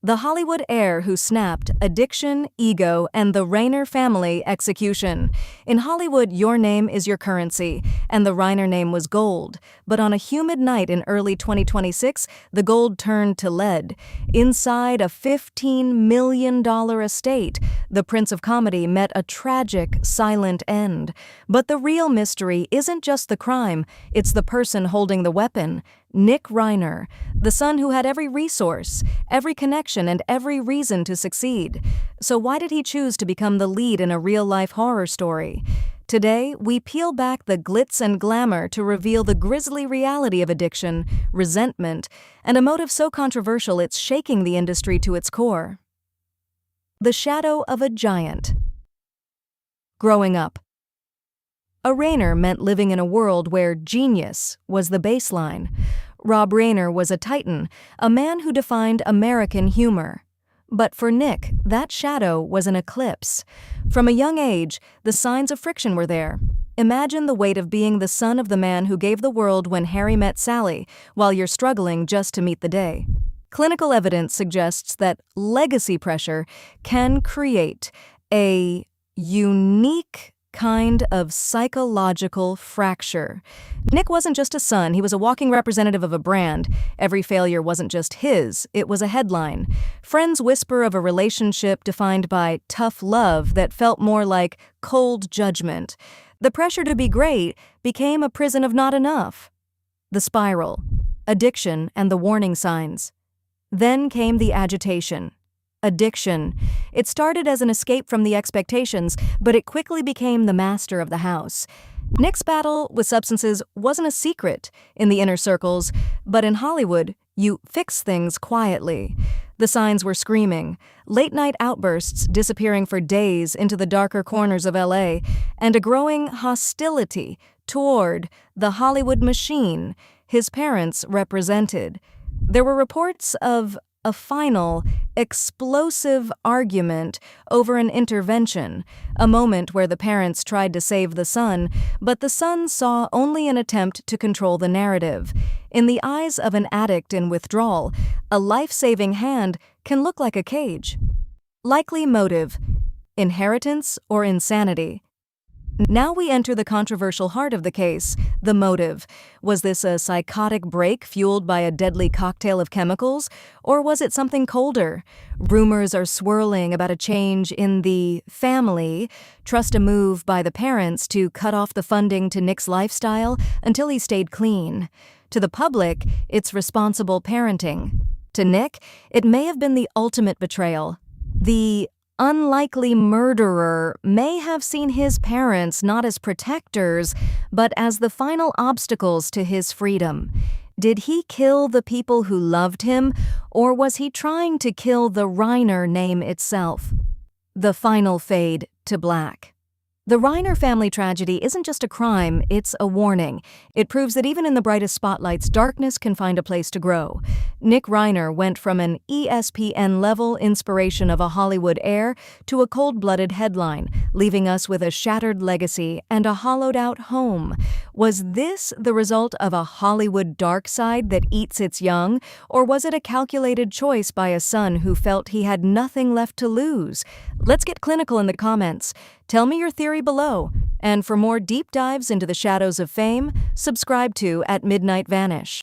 The Hollywood heir who snapped addiction, ego, and the Reiner family execution. In Hollywood, your name is your currency, and the Reiner name was gold. But on a humid night in early 2026, the gold turned to lead. Inside a $15 million estate, the Prince of Comedy met a tragic, silent end. But the real mystery isn't just the crime, it's the person holding the weapon. Nick Reiner, the son who had every resource, every connection, and every reason to succeed. So why did he choose to become the lead in a real-life horror story? Today, we peel back the glitz and glamour to reveal the grisly reality of addiction, resentment, and a motive so controversial it's shaking the industry to its core. The shadow of a giant. Growing up. A Reiner meant living in a world where genius was the baseline. Rob Reiner was a titan, a man who defined American humor. But for Nick, that shadow was an eclipse. From a young age, the signs of friction were there. Imagine the weight of being the son of the man who gave the world When Harry Met Sally, while you're struggling just to meet the day. Clinical evidence suggests that legacy pressure can create a unique kind of psychological fracture. Nick wasn't just a son, he was a walking representative of a brand. Every failure wasn't just his, it was a headline. Friends whisper of a relationship defined by tough love that felt more like cold judgment. The pressure to be great became a prison of not enough. The spiral, addiction, and the warning signs. Then came the agitation. Addiction. It started as an escape from the expectations, but it quickly became the master of the house. Nick's battle with substances wasn't a secret in the inner circles, but in Hollywood, you fix things quietly. The signs were screaming, late-night outbursts disappearing for days into the darker corners of LA, and a growing hostility toward the Hollywood machine his parents represented. There were reports of a final, explosive argument over an intervention, a moment where the parents tried to save the son, but the son saw only an attempt to control the narrative. In the eyes of an addict in withdrawal, a life-saving hand can look like a cage. Likely motive: inheritance or insanity. Now we enter the controversial heart of the case, the motive. Was this a psychotic break fueled by a deadly cocktail of chemicals, or was it something colder? Rumors are swirling about a change in the family, trust a move by the parents to cut off the funding to Nick's lifestyle until he stayed clean. To the public, it's responsible parenting. To Nick, it may have been the ultimate betrayal. The unlikely murderer may have seen his parents not as protectors, but as the final obstacles to his freedom. Did he kill the people who loved him, or was he trying to kill the Reiner name itself? The final fade to black. The Reiner family tragedy isn't just a crime, it's a warning. It proves that even in the brightest spotlights, darkness can find a place to grow. Nick Reiner went from an ESPN-level inspiration of a Hollywood heir to a cold-blooded headline, leaving us with a shattered legacy and a hollowed-out home. Was this the result of a Hollywood dark side that eats its young, or was it a calculated choice by a son who felt he had nothing left to lose? Let's get clinical in the comments. Tell me your theory below. And for more deep dives into the shadows of fame, subscribe to @MidnightVanish.